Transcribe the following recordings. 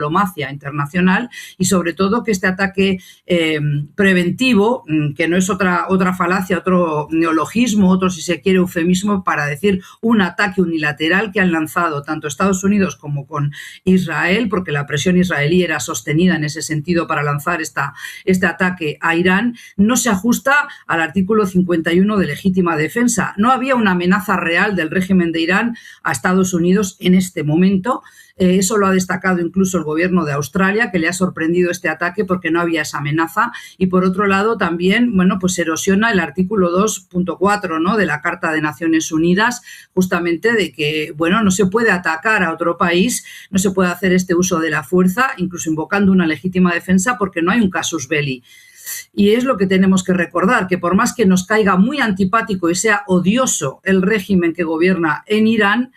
diplomacia internacional y sobre todo que este ataque preventivo, que no es otra falacia, otro neologismo, otro si se quiere eufemismo para decir un ataque unilateral que han lanzado tanto Estados Unidos como con Israel, porque la presión israelí era sostenida en ese sentido para lanzar este ataque a Irán, no se ajusta al artículo 51 de legítima defensa. No había una amenaza real del régimen de Irán a Estados Unidos en este momento. Eso lo ha destacado incluso el gobierno de Australia, que le ha sorprendido este ataque porque no había esa amenaza. Y por otro lado también, pues erosiona el artículo 2.4, ¿no?, de la Carta de Naciones Unidas, justamente de que, no se puede atacar a otro país, no se puede hacer este uso de la fuerza, incluso invocando una legítima defensa, porque no hay un casus belli. Y es lo que tenemos que recordar, que por más que nos caiga muy antipático y sea odioso el régimen que gobierna en Irán,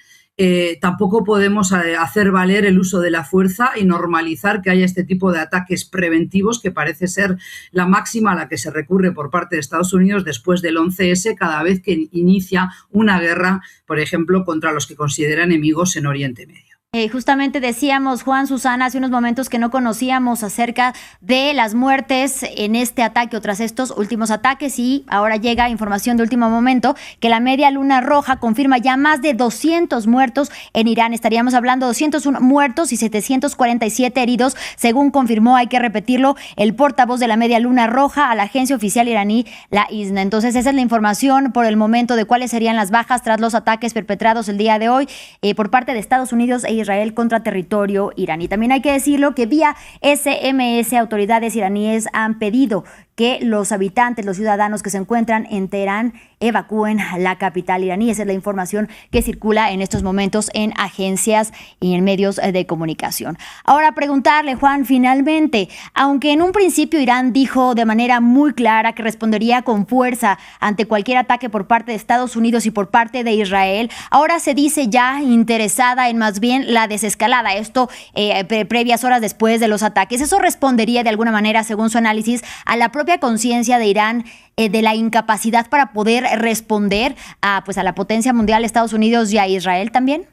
tampoco podemos hacer valer el uso de la fuerza y normalizar que haya este tipo de ataques preventivos, que parece ser la máxima a la que se recurre por parte de Estados Unidos después del 11S, cada vez que inicia una guerra, por ejemplo, contra los que considera enemigos en Oriente Medio. Justamente decíamos, Juan, Susana, hace unos momentos que no conocíamos acerca de las muertes en este ataque o tras estos últimos ataques, y ahora llega información de último momento que la Media Luna Roja confirma ya más de 200 muertos en Irán. Estaríamos hablando de 201 muertos y 747 heridos, según confirmó, hay que repetirlo, el portavoz de la Media Luna Roja a la agencia oficial iraní, la ISNA. Entonces, esa es la información por el momento de cuáles serían las bajas tras los ataques perpetrados el día de hoy por parte de Estados Unidos e Israel contra territorio iraní. También hay que decirlo que vía SMS autoridades iraníes han pedido que los habitantes, los ciudadanos que se encuentran en Teherán evacúen la capital iraní. Esa es la información que circula en estos momentos en agencias y en medios de comunicación. Ahora preguntarle, Juan, finalmente, aunque en un principio Irán dijo de manera muy clara que respondería con fuerza ante cualquier ataque por parte de Estados Unidos y por parte de Israel, ahora se dice ya interesada en más bien la desescalada, esto previas horas después de los ataques. ¿Eso respondería de alguna manera, según su análisis, a la propia conciencia de Irán de la incapacidad para poder responder a la potencia mundial, Estados Unidos, y a Israel también?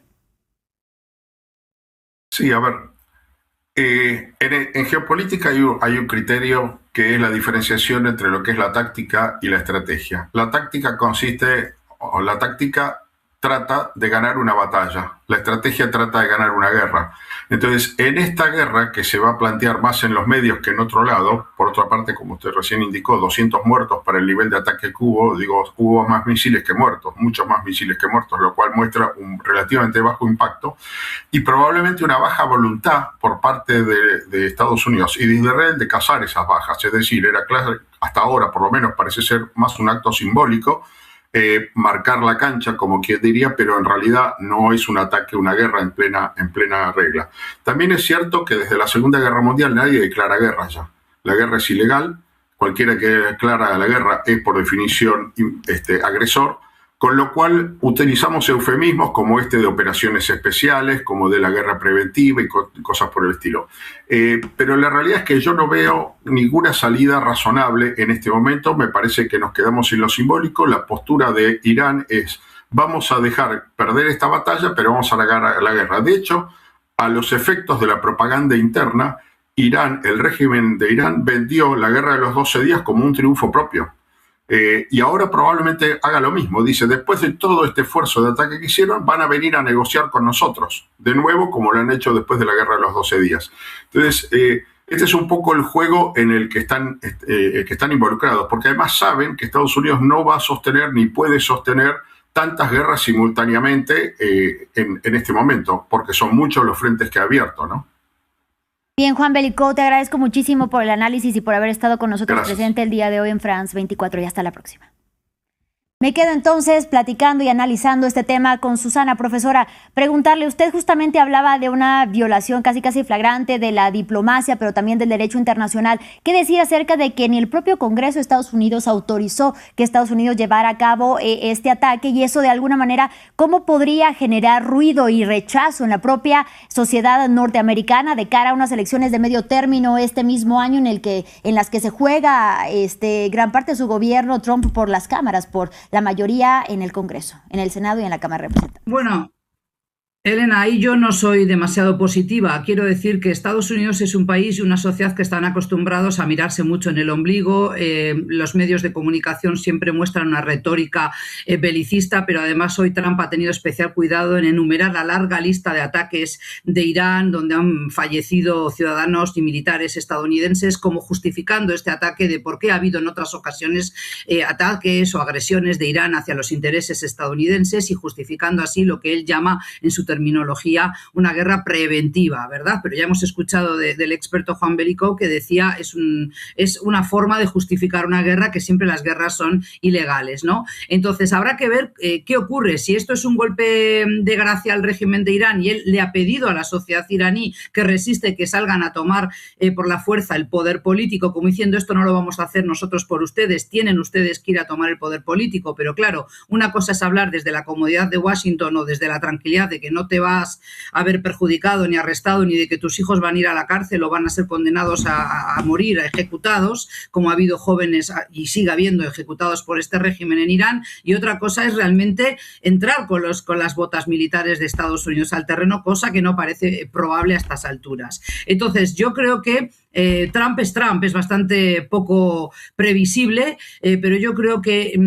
Sí, a ver, en geopolítica hay un criterio que es la diferenciación entre lo que es la táctica y la estrategia. La táctica trata de ganar una batalla, la estrategia trata de ganar una guerra. Entonces, en esta guerra que se va a plantear más en los medios que en otro lado, por otra parte, como usted recién indicó, 200 muertos para el nivel de ataque que hubo más misiles que muertos, muchos más misiles que muertos, lo cual muestra un relativamente bajo impacto y probablemente una baja voluntad por parte de Estados Unidos y de Israel de cazar esas bajas. Es decir, era claro, hasta ahora por lo menos parece ser más un acto simbólico, marcar la cancha, como quien diría, pero en realidad no es un ataque, una guerra en plena regla. También es cierto que desde la Segunda Guerra Mundial nadie declara guerra ya. La guerra es ilegal, cualquiera que declara la guerra es por definición agresor, con lo cual utilizamos eufemismos como de operaciones especiales, como de la guerra preventiva y cosas por el estilo. Pero la realidad es que yo no veo ninguna salida razonable en este momento. Me parece que nos quedamos sin lo simbólico. La postura de Irán es: vamos a dejar perder esta batalla, pero vamos a ganar la guerra. De hecho, a los efectos de la propaganda interna, el régimen de Irán vendió la guerra de los 12 días como un triunfo propio. Y ahora probablemente haga lo mismo. Dice, después de todo este esfuerzo de ataque que hicieron, van a venir a negociar con nosotros, de nuevo, como lo han hecho después de la guerra de los 12 días. Entonces, este es un poco el juego en el que están involucrados, porque además saben que Estados Unidos no va a sostener ni puede sostener tantas guerras simultáneamente en este momento, porque son muchos los frentes que ha abierto, ¿no? Bien, Juan Bellicó, te agradezco muchísimo por el análisis y por haber estado con nosotros. Gracias. Presente el día de hoy en France 24 y hasta la próxima. Me quedo entonces platicando y analizando este tema con Susana. Profesora, preguntarle, usted justamente hablaba de una violación casi flagrante de la diplomacia, pero también del derecho internacional. ¿Qué decir acerca de que ni el propio Congreso de Estados Unidos autorizó que Estados Unidos llevara a cabo este ataque? Y eso, de alguna manera, ¿cómo podría generar ruido y rechazo en la propia sociedad norteamericana de cara a unas elecciones de medio término este mismo año en las que se juega gran parte de su gobierno Trump por las cámaras, por la mayoría en el Congreso, en el Senado y en la Cámara de Representantes? Bueno, Elena, ahí yo no soy demasiado positiva. Quiero decir que Estados Unidos es un país y una sociedad que están acostumbrados a mirarse mucho en el ombligo. Los medios de comunicación siempre muestran una retórica belicista, pero además hoy Trump ha tenido especial cuidado en enumerar la larga lista de ataques de Irán, donde han fallecido ciudadanos y militares estadounidenses, como justificando este ataque de por qué ha habido en otras ocasiones ataques o agresiones de Irán hacia los intereses estadounidenses y justificando así lo que él llama en su terminología una guerra preventiva, ¿verdad? Pero ya hemos escuchado del experto Juan Belicó que decía es una forma de justificar una guerra, que siempre las guerras son ilegales, ¿no? Entonces habrá que ver qué ocurre, si esto es un golpe de gracia al régimen de Irán y él le ha pedido a la sociedad iraní que resiste que salgan a tomar por la fuerza el poder político, como diciendo esto no lo vamos a hacer nosotros por ustedes, tienen ustedes que ir a tomar el poder político, pero claro, una cosa es hablar desde la comodidad de Washington o desde la tranquilidad de que no te vas a ver perjudicado ni arrestado, ni de que tus hijos van a ir a la cárcel o van a ser condenados a morir, a ejecutados, como ha habido jóvenes y sigue habiendo ejecutados por este régimen en Irán, y otra cosa es realmente entrar con las botas militares de Estados Unidos al terreno, cosa que no parece probable a estas alturas. Entonces, yo creo que Trump, es bastante poco previsible, pero yo creo que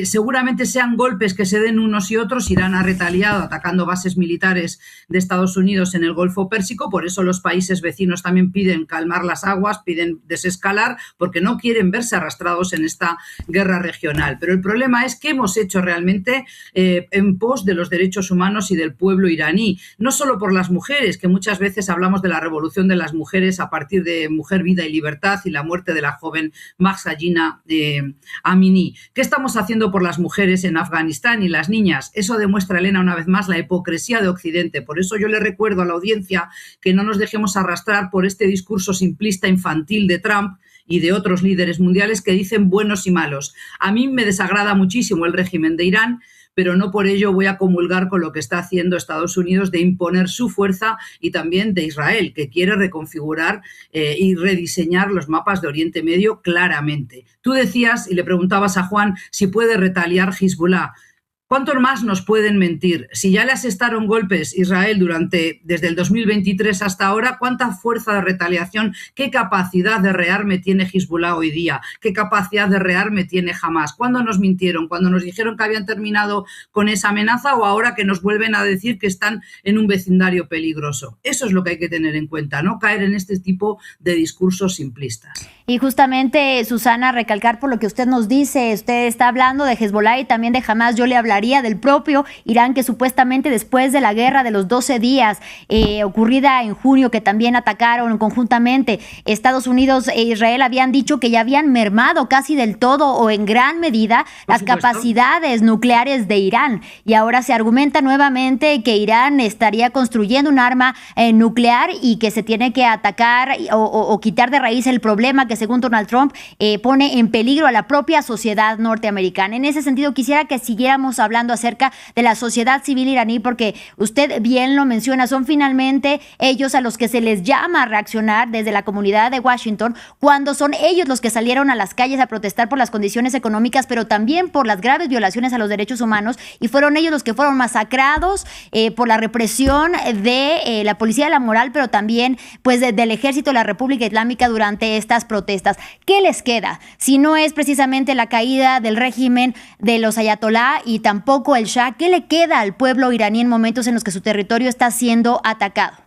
seguramente sean golpes que se den unos y otros. Irán ha retaliado atacando bases militares de Estados Unidos en el Golfo Pérsico, por eso los países vecinos también piden calmar las aguas, piden desescalar, porque no quieren verse arrastrados en esta guerra regional. Pero el problema es qué hemos hecho realmente en pos de los derechos humanos y del pueblo iraní, no solo por las mujeres, que muchas veces hablamos de la revolución de las mujeres a partir de Mujer, Vida y Libertad y la muerte de la joven Mahsa Jina Amini. ¿Qué estamos haciendo por las mujeres en Afganistán y las niñas? Eso demuestra, Elena, una vez más, la hipocresía de Occidente. Por eso yo le recuerdo a la audiencia que no nos dejemos arrastrar por este discurso simplista infantil de Trump y de otros líderes mundiales que dicen buenos y malos. A mí me desagrada muchísimo el régimen de Irán, pero no por ello voy a comulgar con lo que está haciendo Estados Unidos de imponer su fuerza, y también de Israel, que quiere reconfigurar y rediseñar los mapas de Oriente Medio claramente. Tú decías y le preguntabas a Juan si puede retaliar Hezbollah. ¿Cuánto más nos pueden mentir? Si ya le asestaron golpes Israel desde el 2023 hasta ahora, ¿cuánta fuerza de retaliación, qué capacidad de rearme tiene Hezbollah hoy día? ¿Qué capacidad de rearme tiene Hamás? ¿Cuándo nos mintieron? ¿Cuando nos dijeron que habían terminado con esa amenaza, o ahora que nos vuelven a decir que están en un vecindario peligroso? Eso es lo que hay que tener en cuenta, no caer en este tipo de discursos simplistas. Y justamente, Susana, recalcar por lo que usted nos dice, usted está hablando de Hezbollah y también de Hamás. Yo le hablaría del propio Irán, que supuestamente después de la guerra de los 12 días ocurrida en junio, que también atacaron conjuntamente Estados Unidos e Israel, habían dicho que ya habían mermado casi del todo o en gran medida las capacidades nucleares de Irán. Y ahora se argumenta nuevamente que Irán estaría construyendo un arma nuclear y que se tiene que atacar o quitar de raíz el problema que, según Donald Trump, pone en peligro a la propia sociedad norteamericana. En ese sentido, quisiera que siguiéramos hablando acerca de la sociedad civil iraní, porque usted bien lo menciona, son finalmente ellos a los que se les llama a reaccionar desde la comunidad de Washington, cuando son ellos los que salieron a las calles a protestar por las condiciones económicas, pero también por las graves violaciones a los derechos humanos, y fueron ellos los que fueron masacrados por la represión de la policía de la moral, pero también pues del ejército de la República Islámica durante estas protestas. ¿Qué les queda? Si no es precisamente la caída del régimen de los ayatolá y tampoco el Shah, ¿qué le queda al pueblo iraní en momentos en los que su territorio está siendo atacado?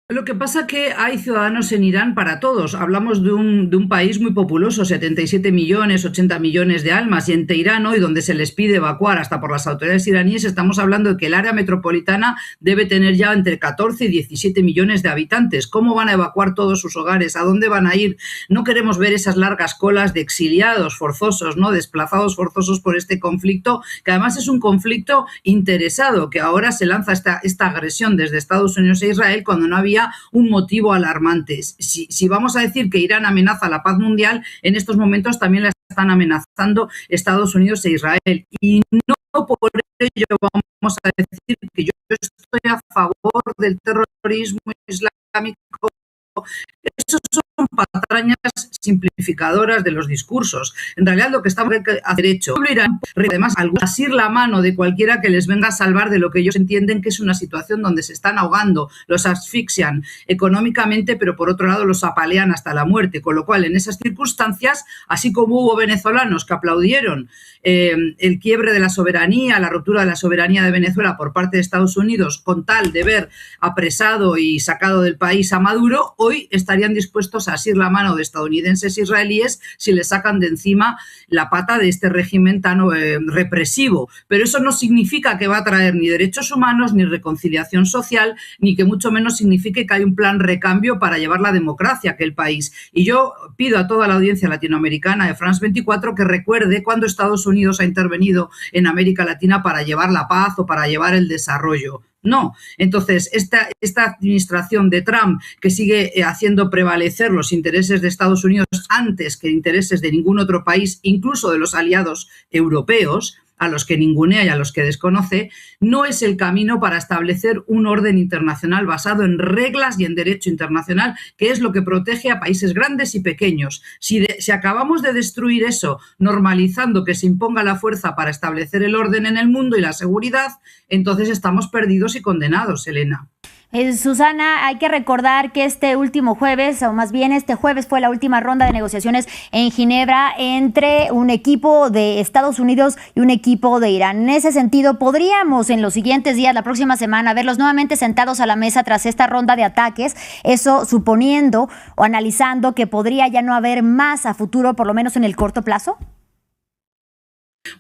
Lo que pasa es que hay ciudadanos en Irán para todos. Hablamos de un país muy populoso, 77 millones, 80 millones de almas, y en Teherán hoy, donde se les pide evacuar hasta por las autoridades iraníes, estamos hablando de que el área metropolitana debe tener ya entre 14 y 17 millones de habitantes. ¿Cómo van a evacuar todos sus hogares? ¿A dónde van a ir? No queremos ver esas largas colas de exiliados forzosos, ¿no? Desplazados forzosos por este conflicto, que además es un conflicto interesado, que ahora se lanza esta agresión desde Estados Unidos e Israel cuando no había un motivo alarmante. Si vamos a decir que Irán amenaza la paz mundial, en estos momentos también la están amenazando Estados Unidos e Israel. Y no por ello vamos a decir que yo estoy a favor del terrorismo islámico Eso son patrañas simplificadoras de los discursos. En realidad lo que estamos hacer hecho, además, asir la mano de cualquiera que les venga a salvar de lo que ellos entienden que es una situación donde se están ahogando, los asfixian económicamente, pero por otro lado los apalean hasta la muerte. Con lo cual, en esas circunstancias, así como hubo venezolanos que aplaudieron el quiebre de la soberanía, la ruptura de la soberanía de Venezuela por parte de Estados Unidos con tal de ver apresado y sacado del país a Maduro, hoy estarían dispuestos a asir la mano de estadounidenses e israelíes si le sacan de encima la pata de este régimen tan represivo. Pero eso no significa que va a traer ni derechos humanos, ni reconciliación social, ni que mucho menos signifique que hay un plan recambio para llevar la democracia a aquel país. Y yo pido a toda la audiencia latinoamericana de France 24 que recuerde cuando Estados Unidos ha intervenido en América Latina para llevar la paz o para llevar el desarrollo. No. Entonces, esta administración de Trump, que sigue haciendo prevalecer los intereses de Estados Unidos antes que intereses de ningún otro país, incluso de los aliados europeos, a los que ningunea y a los que desconoce, no es el camino para establecer un orden internacional basado en reglas y en derecho internacional, que es lo que protege a países grandes y pequeños. Si acabamos de destruir eso, normalizando que se imponga la fuerza para establecer el orden en el mundo y la seguridad, entonces estamos perdidos y condenados, Elena. Susana, hay que recordar que este último jueves, o más bien este jueves, fue la última ronda de negociaciones en Ginebra entre un equipo de Estados Unidos y un equipo de Irán. En ese sentido, ¿podríamos en los siguientes días, la próxima semana, verlos nuevamente sentados a la mesa tras esta ronda de ataques? Eso suponiendo o analizando que podría ya no haber más a futuro, por lo menos en el corto plazo.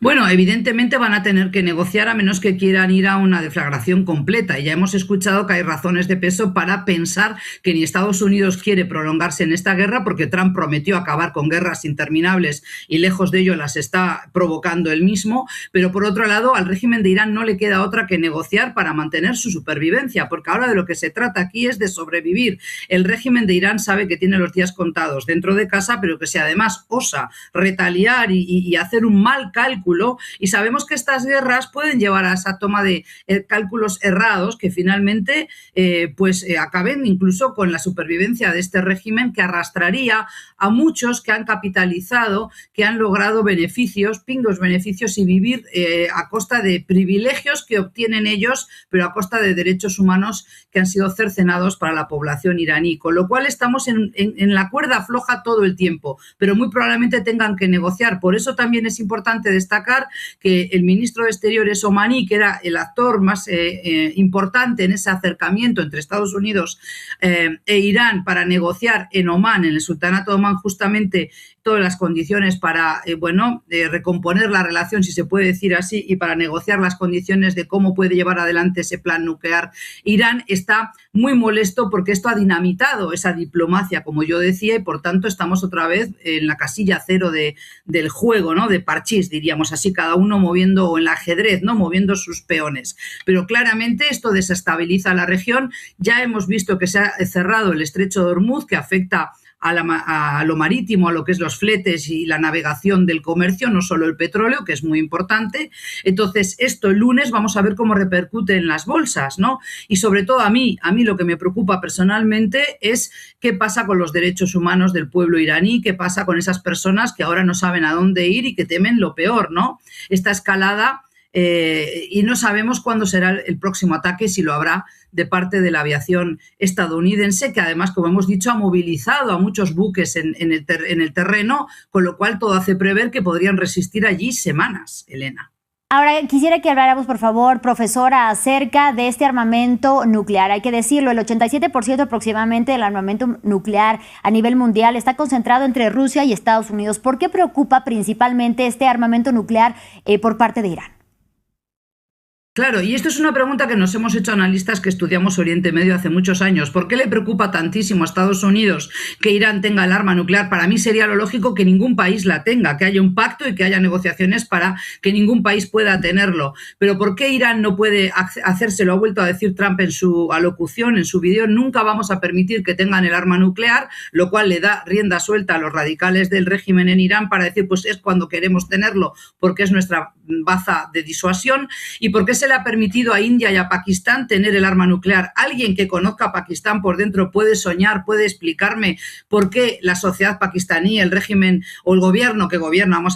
Bueno, evidentemente van a tener que negociar a menos que quieran ir a una deflagración completa. Y ya hemos escuchado que hay razones de peso para pensar que ni Estados Unidos quiere prolongarse en esta guerra, porque Trump prometió acabar con guerras interminables y lejos de ello las está provocando él mismo. Pero por otro lado, al régimen de Irán no le queda otra que negociar para mantener su supervivencia, porque ahora de lo que se trata aquí es de sobrevivir. El régimen de Irán sabe que tiene los días contados dentro de casa, pero que si además osa retaliar y hacer un mal cálculo, y sabemos que estas guerras pueden llevar a esa toma de cálculos errados que finalmente acaben incluso con la supervivencia de este régimen, que arrastraría a muchos que han capitalizado, que han logrado beneficios, pingos beneficios, y vivir a costa de privilegios que obtienen ellos, pero a costa de derechos humanos que han sido cercenados para la población iraní. Con lo cual estamos en la cuerda floja todo el tiempo, pero muy probablemente tengan que negociar. Por eso también es importante destacar que el ministro de Exteriores omaní, que era el actor más importante en ese acercamiento entre Estados Unidos e Irán para negociar en Omán, en el Sultanato de Omán, justamente todas las condiciones para recomponer la relación, si se puede decir así, y para negociar las condiciones de cómo puede llevar adelante ese plan nuclear. Irán está muy molesto porque esto ha dinamitado esa diplomacia, como yo decía, y por tanto estamos otra vez en la casilla cero del juego, ¿no? De parchís, diríamos así, cada uno moviendo, o en el ajedrez, ¿no? Moviendo sus peones. Pero claramente esto desestabiliza la región. Ya hemos visto que se ha cerrado el estrecho de Hormuz, que afecta a lo marítimo, a lo que es los fletes y la navegación del comercio, no solo el petróleo, que es muy importante. Entonces, esto el lunes vamos a ver cómo repercute en las bolsas, ¿no? Y sobre todo a mí lo que me preocupa personalmente es qué pasa con los derechos humanos del pueblo iraní, qué pasa con esas personas que ahora no saben a dónde ir y que temen lo peor, ¿no? Esta escalada, y no sabemos cuándo será el próximo ataque, si lo habrá de parte de la aviación estadounidense, que además, como hemos dicho, ha movilizado a muchos buques en el terreno, con lo cual todo hace prever que podrían resistir allí semanas, Elena. Ahora, quisiera que habláramos, por favor, profesora, acerca de este armamento nuclear. Hay que decirlo, el 87% aproximadamente del armamento nuclear a nivel mundial está concentrado entre Rusia y Estados Unidos. ¿Por qué preocupa principalmente este armamento nuclear por parte de Irán? Claro, y esto es una pregunta que nos hemos hecho analistas que estudiamos Oriente Medio hace muchos años. ¿Por qué le preocupa tantísimo a Estados Unidos que Irán tenga el arma nuclear? Para mí sería lo lógico que ningún país la tenga, que haya un pacto y que haya negociaciones para que ningún país pueda tenerlo. Pero ¿por qué Irán no puede hacérselo? Ha vuelto a decir Trump en su alocución, en su vídeo: nunca vamos a permitir que tengan el arma nuclear, lo cual le da rienda suelta a los radicales del régimen en Irán para decir, pues es cuando queremos tenerlo, porque es nuestra baza de disuasión. ¿Y por qué se se le ha permitido a India y a Pakistán tener el arma nuclear? ¿Alguien que conozca a Pakistán por dentro puede soñar, puede explicarme por qué la sociedad pakistaní, el régimen o el gobierno que gobierna, vamos